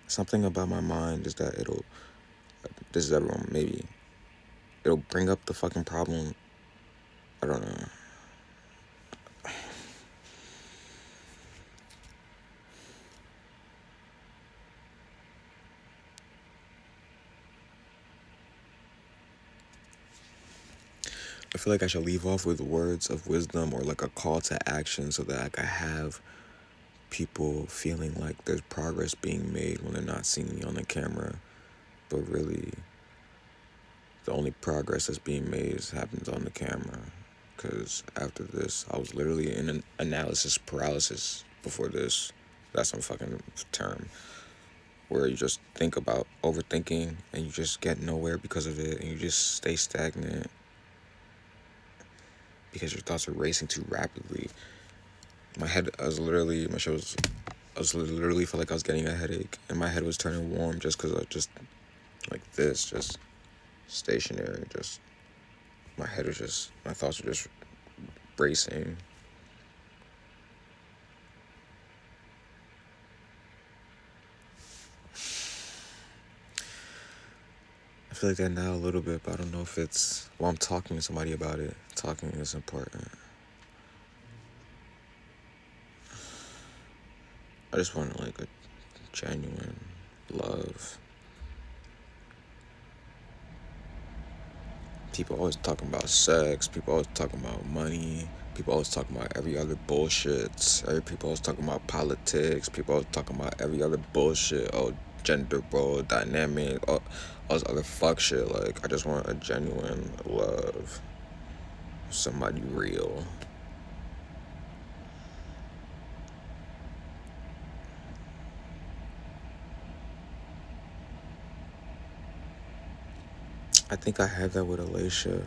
something about my mind is that this is everyone, maybe, it'll bring up the fucking problem. I don't know. I feel like I should leave off with words of wisdom or like a call to action so that I can have people feeling like there's progress being made when they're not seeing me on the camera. But really, the only progress that's being made happens on the camera. Because after this, I was literally in an analysis paralysis before this. That's some fucking term. Where you just think about overthinking and you just get nowhere because of it and you just stay stagnant because your thoughts are racing too rapidly. My head, I was literally felt like I was getting a headache and my head was turning warm just because I just, like this, just stationary, just, my thoughts were just racing. I feel like that now a little bit, but I don't know if it's, well, I'm talking to somebody about it. Talking is important. I just want like a genuine love. People always talking about sex. People always talking about money. People always talking about every other bullshit. People always talking about politics. People always talking about every other bullshit. Oh, gender role dynamic. All this other fuck shit. Like, I just want a genuine love. Somebody real. I think I had that with Alicia,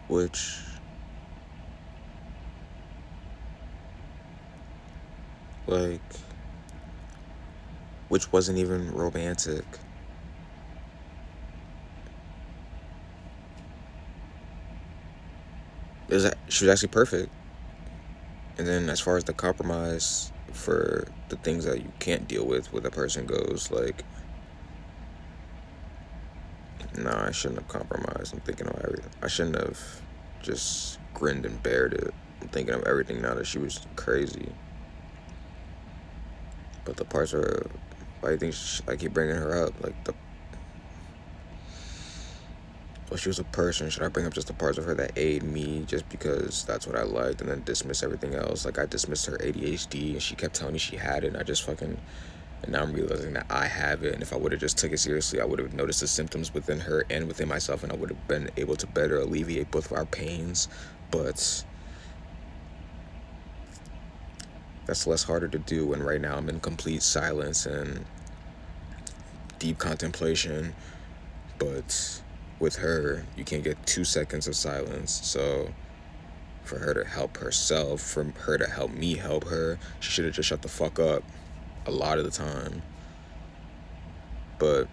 which like which wasn't even romantic. She was actually perfect. And then as far as the compromise for the things that you can't deal with a person goes, like, nah, I shouldn't have compromised. I'm thinking of everything. I shouldn't have just grinned and bared it. I'm thinking of everything now that she was crazy. But the parts are, I think I keep bringing her up, like well, she was a person. Should I bring up just the parts of her that aid me just because that's what I liked and then dismiss everything else? Like, I dismissed her ADHD and she kept telling me she had it and I just fucking, and now I'm realizing that I have it, and if I would have just took it seriously, I would have noticed the symptoms within her and within myself, and I would have been able to better alleviate both of our pains. But that's less harder to do when right now I'm in complete silence and deep contemplation. But with her, you can't get 2 seconds of silence. So for her to help herself, for her to help me help her, she should have just shut the fuck up a lot of the time. But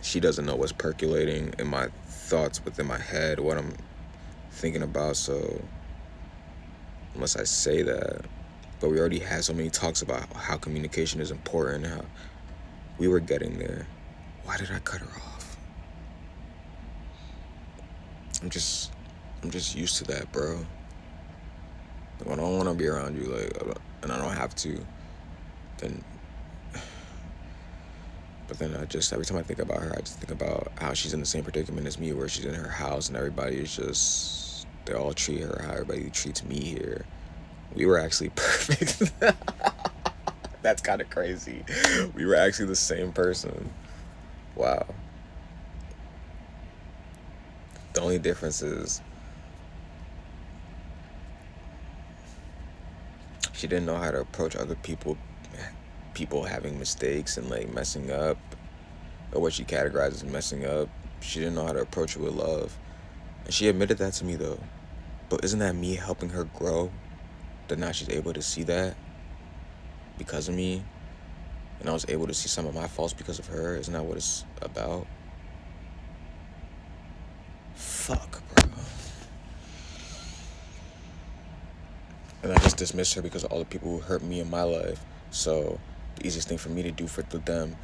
she doesn't know what's percolating in my thoughts within my head, what I'm thinking about. So unless I say that, but we already had so many talks about how communication is important, how we were getting there. Why did I cut her off? I'm just used to that, bro. When I don't want to be around you, like, and I don't have to, then. But then every time I think about her, I just think about how she's in the same predicament as me, where she's in her house and everybody is just, they all treat her how everybody treats me here. We were actually perfect. That's kind of crazy. We were actually the same person. Wow. The only difference is she didn't know how to approach other people having mistakes and like messing up, or what she categorizes as messing up. She didn't know how to approach it with love. And she admitted that to me though. But isn't that me helping her grow? That now she's able to see that because of me. And I was able to see some of my faults because of her. Isn't that what it's about? Fuck, bro. and I just dismissed her because of all the people who hurt me in my life. So the easiest thing for me to do for them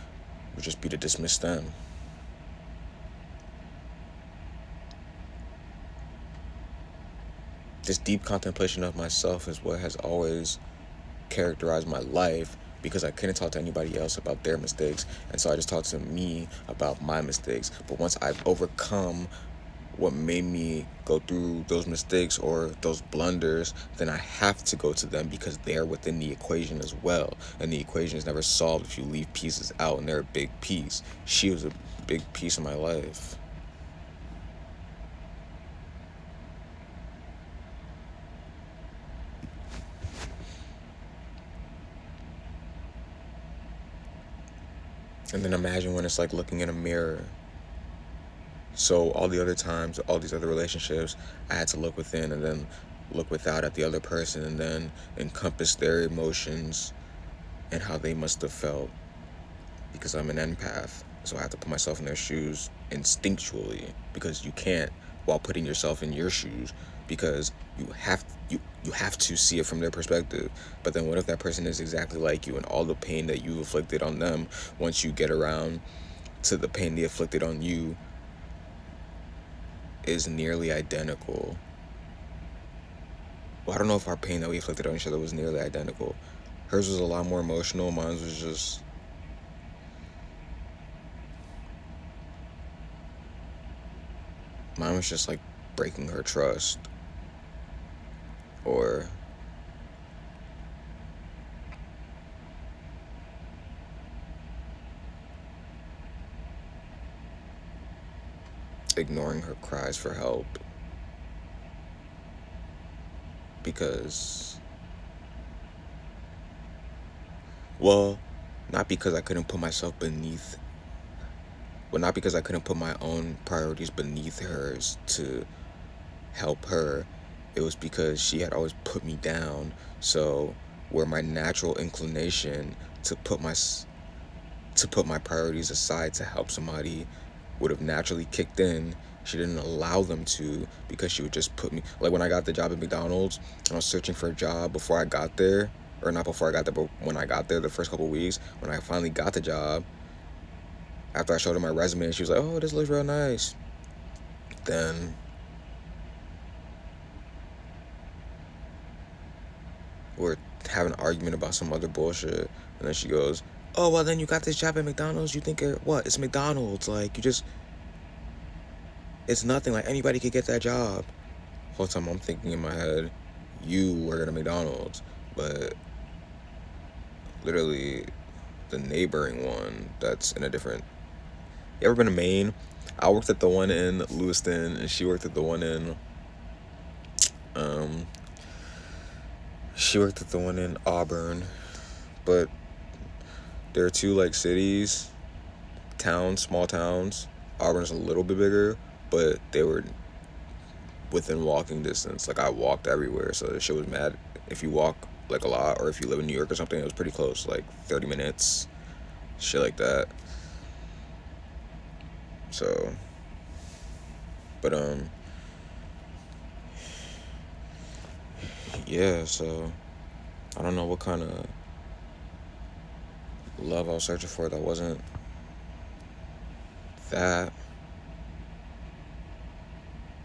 would just be to dismiss them. This deep contemplation of myself is what has always characterized my life, because I couldn't talk to anybody else about their mistakes, and so I just talked to me about my mistakes. But once I've overcome what made me go through those mistakes or those blunders, then I have to go to them because they're within the equation as well. And the equation is never solved if you leave pieces out, and they're a big piece. She was a big piece of my life. And then imagine when it's like looking in a mirror. So all the other times, all these other relationships, I had to look within and then look without at the other person and then encompass their emotions and how they must have felt, because I'm an empath. So I have to put myself in their shoes instinctually, because you can't while putting yourself in your shoes, because you have to see it from their perspective. But then what if that person is exactly like you, and all the pain that you inflicted on them, once you get around to the pain they inflicted on you, is nearly identical. Well, I don't know if our pain that we inflicted on each other was nearly identical. Hers was a lot more emotional. Mine was just... Mine was just like breaking her trust. Or ignoring her cries for help. Because... Well, not because I couldn't put myself beneath... Well, not because I couldn't put my own priorities beneath hers to help her. It was because she had always put me down. So where my natural inclination to put my priorities aside to help somebody would have naturally kicked in, she didn't allow them to, because she would just put me... Like when I got the job at McDonald's, and I was searching for a job before I got there, or not before I got there, but when I got there the first couple of weeks, when I finally got the job, after I showed her my resume, she was like, "Oh, this looks real nice." Then we're having an argument about some other bullshit, and then she goes, "Oh, well, then you got this job at McDonald's, you think what? It's McDonald's, like, you just... It's nothing, like, anybody could get that job." The whole time I'm thinking in my head, you work at a McDonald's, but literally the neighboring one that's in a different... You ever been to Maine? I worked at the one in Lewiston, and she worked at the one in... She worked at the one in Auburn, but there are two, like, cities, towns, small towns. Auburn's a little bit bigger, but they were within walking distance. Like, I walked everywhere, so the shit was mad. If you walk, like, a lot, or if you live in New York or something, it was pretty close, like 30 minutes, shit like that. So, but, yeah, so I don't know what kind of love I was searching for that wasn't that.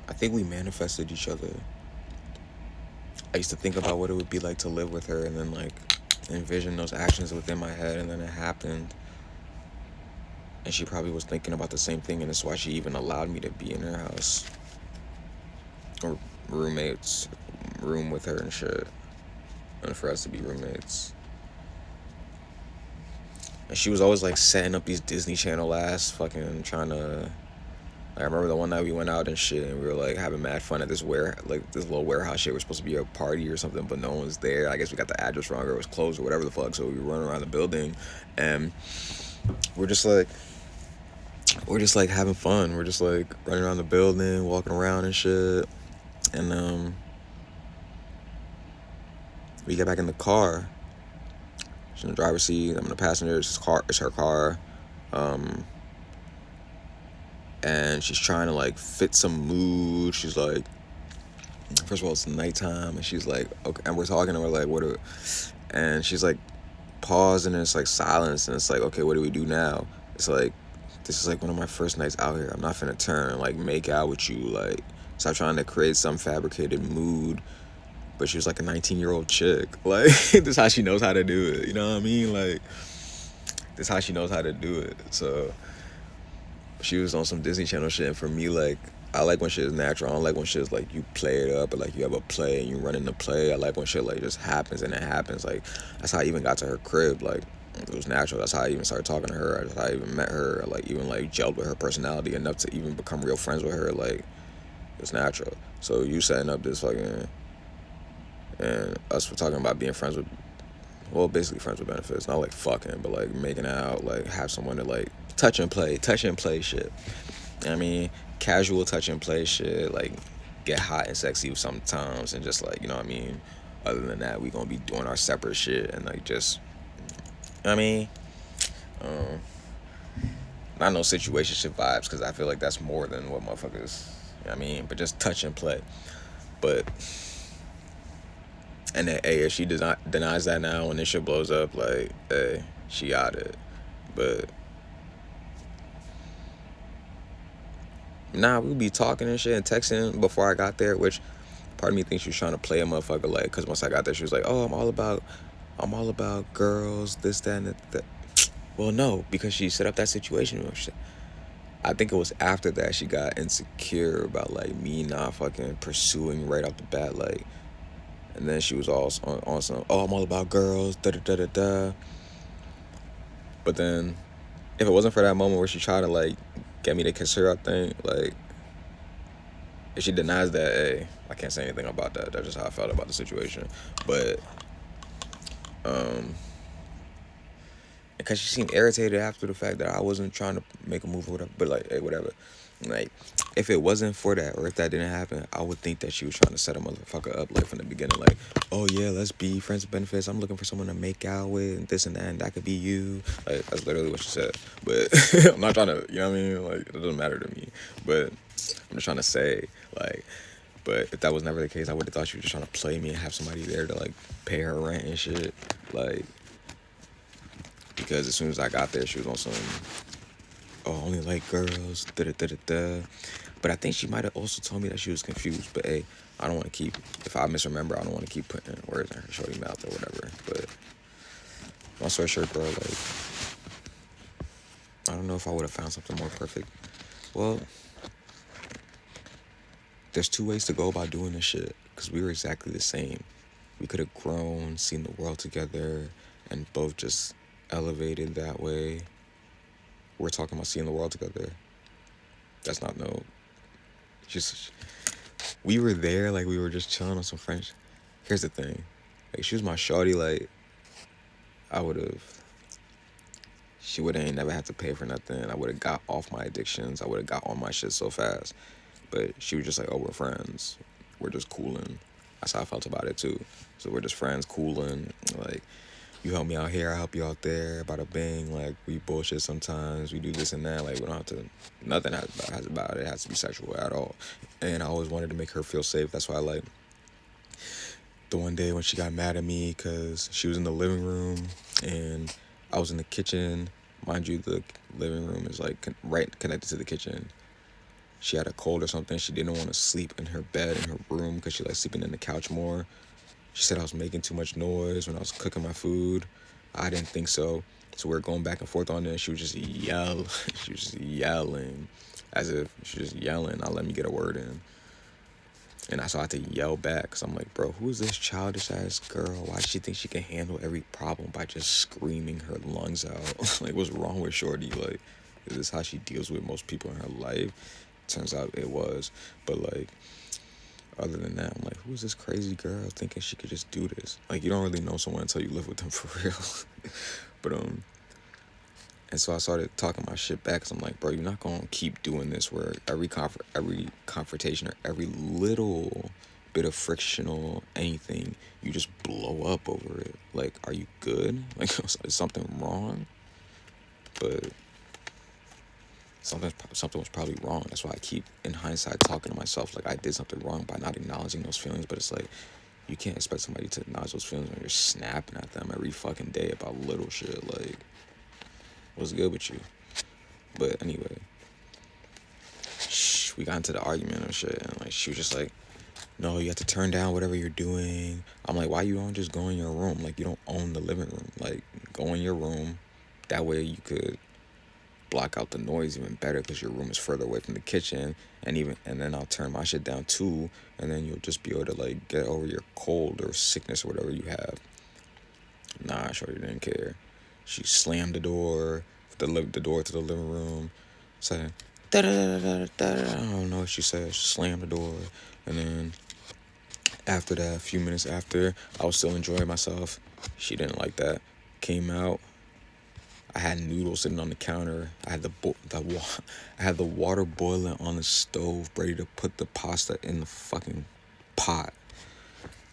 I think we manifested each other. I used to think about what it would be like to live with her, and then, like, envision those actions within my head, and then it happened. And she probably was thinking about the same thing, and that's why she even allowed me to be in her house, or roommates, room with her and shit, and for us to be roommates. And she was always, like, setting up these Disney Channel ass fucking trying to... I remember the one night we went out and shit, and we were, like, having mad fun at this this little warehouse shit. We're supposed to be a party or something, but no one was there. I guess we got the address wrong, or it was closed, or whatever the fuck. So we were running around the building, and we're just like having fun. We're just, like, running around the building, walking around and shit. And we get back in the car. She's in the driver's seat. I'm in the passenger. It's her car. And she's trying to, like, fit some mood. She's like, first of all, it's nighttime, and she's like, okay, and we're talking, and we're like, what? And she's like, pause, and it's like silence, and it's like, okay, what do we do now? It's like, this is like one of my first nights out here. I'm not finna turn and like make out with you, like stop trying to create some fabricated mood. But she was like a 19-year-old chick. Like this is how she knows how to do it. You know what I mean? Like this is how she knows how to do it. So she was on some Disney Channel shit. And for me, like I like when shit is natural. I don't like when shit is like you play it up or like you have a play and you run into play. I like when shit like just happens and it happens. Like that's how I even got to her crib. Like it was natural. That's how I even started talking to her. That's how I even met her. Like even like gelled with her personality enough to even become real friends with her. Like it's natural. So you setting up this fucking and us for talking about being friends with, well, basically friends with benefits. Not like fucking, but like making out, like have someone to like touch and play shit. I mean, casual touch and play shit, like get hot and sexy sometimes, and just like, you know what I mean. Other than that, we gonna be doing our separate shit and like just, I mean, um, not no situationship vibes because I feel like that's more than what motherfuckers. You know what I mean, but just touch and play. But and then, hey, if she does not denies that now when this shit blows up, like, hey, she got it. But nah, we be talking and shit and texting before I got there, which part of me thinks she was trying to play a motherfucker, like, because once I got there, she was like, oh, I'm all about girls, this, that, and that. Well, no, because she set up that situation. I think it was after that she got insecure about, like, me not fucking pursuing right off the bat, like, and then she was all on some, oh, I'm all about girls, da da da da da. But then, if it wasn't for that moment where she tried to, like, get me to kiss her, I think, like, if she denies that, hey, I can't say anything about that. That's just how I felt about the situation. But, because she seemed irritated after the fact that I wasn't trying to make a move or whatever. But, like, hey, whatever. Like, if it wasn't for that, or if that didn't happen, I would think that she was trying to set a motherfucker up, like, from the beginning. Like, oh, yeah, let's be friends with benefits. I'm looking for someone to make out with, and this and that, and that could be you. Like, that's literally what she said. But I'm not trying to, you know what I mean? Like, it doesn't matter to me. But I'm just trying to say, like, but if that was never the case, I would have thought she was just trying to play me and have somebody there to, like, pay her rent and shit. Like, because as soon as I got there, she was on some, oh, I only like girls, da da da da da. But I think she might have also told me that she was confused. But hey, I don't want to keep, if I misremember, I don't want to keep putting words in her shorty mouth or whatever. But long story short, bro, like, I don't know if I would have found something more perfect. Well, there's two ways to go about doing this shit because we were exactly the same. We could have grown, seen the world together, and both just elevated that way. We're talking about seeing the world together. That's not no. Just we were there, like we were just chilling on some French. Here's the thing, like she was my shorty. Like I would have. She would have ain't never had to pay for nothing. I would have got off my addictions. I would have got on my shit so fast. But she was just like, oh, we're friends. We're just cooling. That's how I felt about it too. So we're just friends, cooling. Like, you help me out here, I help you out there. Bada bing. Like, we bullshit sometimes. We do this and that. Like, we don't have to. Nothing has about it. It has to be sexual at all. And I always wanted to make her feel safe. That's why, like, the one day when she got mad at me because she was in the living room and I was in the kitchen. Mind you, the living room is like right connected to the kitchen. She had a cold or something. She didn't want to sleep in her bed in her room because she liked sleeping in the couch more. She said I was making too much noise when I was cooking my food. I didn't think so. So we were going back and forth on it. She was just yell. She was just yelling, as if she was just yelling. Not let me get a word in. And I had to yell back because I'm like, bro, who is this childish ass girl? Why does she think she can handle every problem by just screaming her lungs out? Like, what's wrong with Shorty? Like, is this how she deals with most people in her life? Turns out it was. But, like, other than that, I'm like, who is this crazy girl thinking she could just do this? Like, you don't really know someone until you live with them for real. But, and so I started talking my shit back because I'm like, bro, you're not going to keep doing this where every confrontation or every little bit of frictional anything, you just blow up over it. Like, are you good? Like, is something wrong? But something was probably wrong. That's why I keep, in hindsight, talking to myself like I did something wrong by not acknowledging those feelings. But it's like, you can't expect somebody to acknowledge those feelings when you're snapping at them every fucking day about little shit. Like, what's good with you? But anyway, we got into the argument and shit, and like she was just like, no, you have to turn down whatever you're doing. I'm like, why you don't just go in your room? Like, you don't own the living room. Like, go in your room. That way you could block out the noise even better, because your room is further away from the kitchen. And then I'll turn my shit down too, and then you'll just be able to like get over your cold or sickness or whatever you have. Nah, shorty didn't care. She slammed the door to the living room, saying da da da da da da. I don't know what she said. She slammed the door, and then after that, a few minutes after, I was still enjoying myself. She didn't like that. Came out. I had noodles sitting on the counter. I had I had the water boiling on the stove, ready to put the pasta in the fucking pot.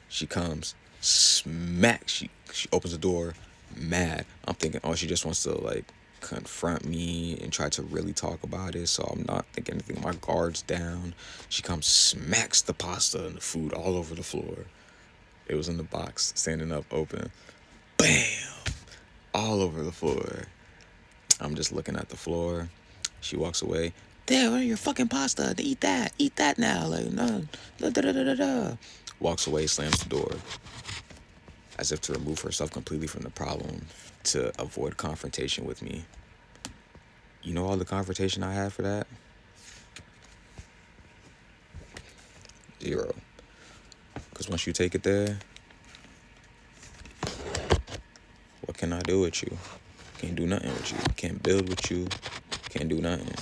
She comes, smack. She opens the door, mad. I'm thinking, oh, she just wants to like confront me and try to really talk about it. So I'm not thinking anything. My guard's down. She comes, smacks the pasta and the food all over the floor. It was in the box, standing up, open. Bam! All over the floor. I'm just looking at the floor. She walks away. There, what are your fucking pasta? Eat that. Eat that now. Like, no. Da, da, da, da, da. Walks away, slams the door. As if to remove herself completely from the problem, to avoid confrontation with me. You know all the confrontation I had for that? 0. Because once you take it there, what can I do with you? Can't do nothing with you. Can't build with you. Can't do nothing.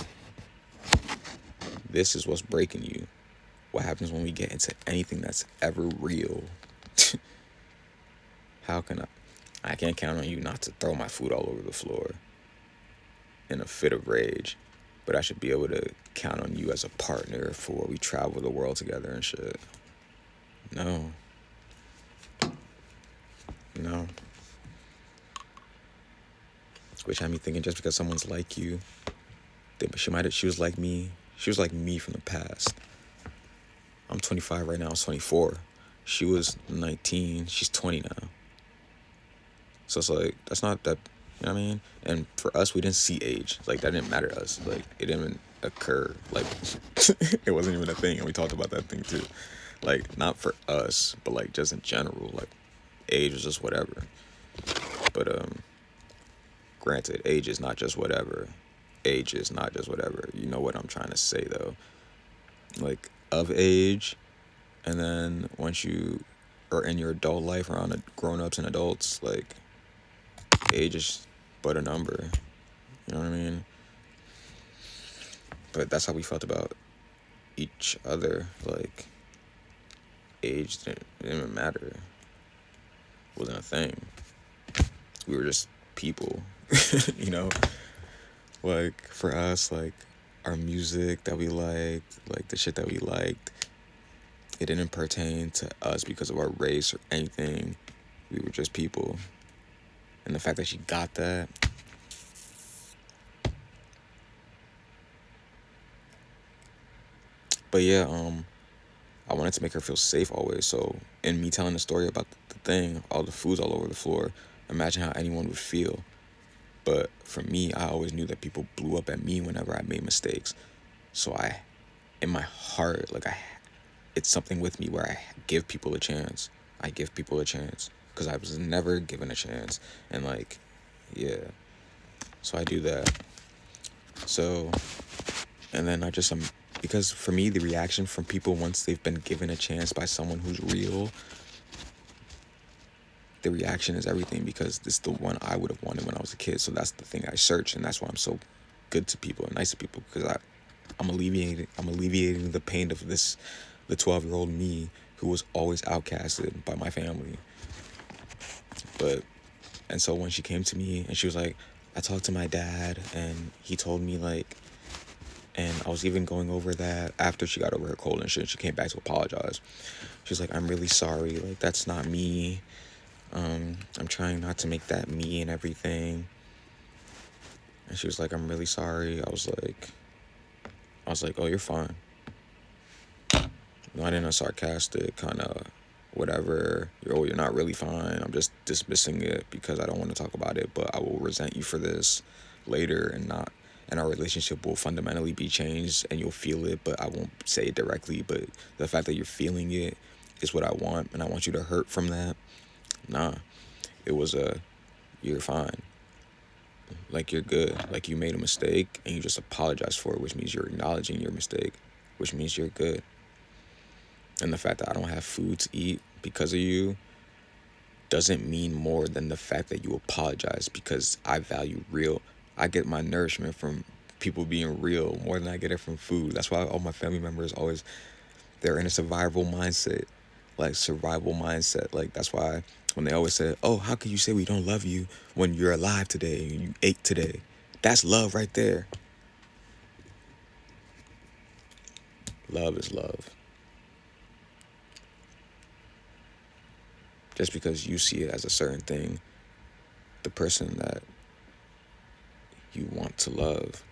This is what's breaking you. What happens when we get into anything that's ever real? How can I can't count on you not to throw my food all over the floor in a fit of rage, but I should be able to count on you as a partner for where we travel the world together and shit. No. Which had me thinking, just because someone's like you, she was like me from the past. I'm 25 right now. I was 24. She was 19. She's 20 now. So it's like, that's not that, you know what I mean? And for us, we didn't see age. Like, that didn't matter to us. Like, it didn't even occur. Like, it wasn't even a thing. And we talked about that thing too. Like, not for us, but like just in general. Like, age is just whatever. But, granted, age is not just whatever. Age is not just whatever. You know what I'm trying to say, though. Like, of age, and then once you are in your adult life around grown-ups and adults, like, age is but a number. You know what I mean? But that's how we felt about each other. Like, age didn't even matter. It wasn't a thing. We were just people. You know? Like, for us, like, our music that we liked, like, the shit that we liked, it didn't pertain to us because of our race or anything. We were just people. And the fact that she got that, but yeah, I wanted to make her feel safe always. So in me telling the story about the thing, all the food's all over the floor, imagine how anyone would feel. But for me, I always knew that people blew up at me whenever I made mistakes. So in my heart, like, it's something with me where I give people a chance. I give people a chance because I was never given a chance. And like, yeah. So I do that. So, and then because for me, the reaction from people once they've been given a chance by someone who's real, the reaction is everything, because this is the one I would have wanted when I was a kid. So that's the thing I search, and that's why I'm so good to people and nice to people, because I'm alleviating the pain of the 12-year-old me who was always outcasted by my family. And so when she came to me and she was like, I talked to my dad and he told me, like, and I was even going over that after she got over her cold and shit. She came back to apologize. She was like, I'm really sorry. Like, that's not me. I'm trying not to make that me and everything. And she was like, I'm really sorry. I was like, oh, you're fine. Not in a sarcastic kind of whatever. You're not really fine. I'm just dismissing it because I don't want to talk about it, but I will resent you for this later and not. And our relationship will fundamentally be changed and you'll feel it, but I won't say it directly. But the fact that you're feeling it is what I want, and I want you to hurt from that. Nah, it was you're fine. Like you're good. Like you made a mistake and you just apologize for it, which means you're acknowledging your mistake, which means you're good. And the fact that I don't have food to eat because of you doesn't mean more than the fact that you apologize, because I value real. I get my nourishment from people being real more than I get it from food. That's why all my family members always, they're in a survival mindset. Like survival mindset. Like that's why when they always say, "Oh, how can you say we don't love you when you're alive today and you ate today?" That's love right there. Love is love. Just because you see it as a certain thing, the person that you want to love,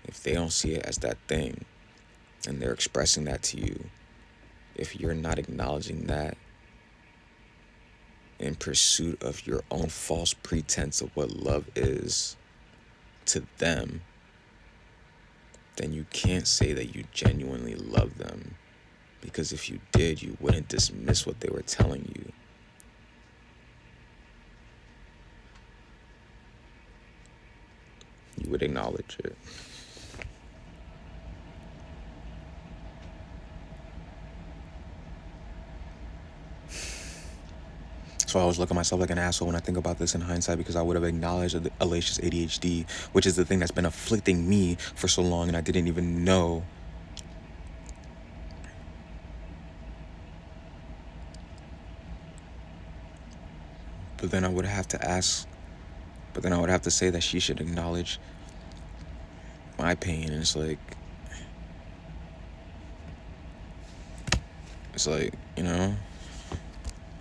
if they don't see it as that thing and they're expressing that to you, if you're not acknowledging that in pursuit of your own false pretense of what love is to them, then you can't say that you genuinely love them. Because if you did, you wouldn't dismiss what they were telling you. You would acknowledge it. So I always look at myself like an asshole when I think about this in hindsight, because I would have acknowledged Alicia's ADHD, which is the thing that's been afflicting me for so long and I didn't even know. But then I would have to ask, but then I would have to say that she should acknowledge my pain. And it's like, you know,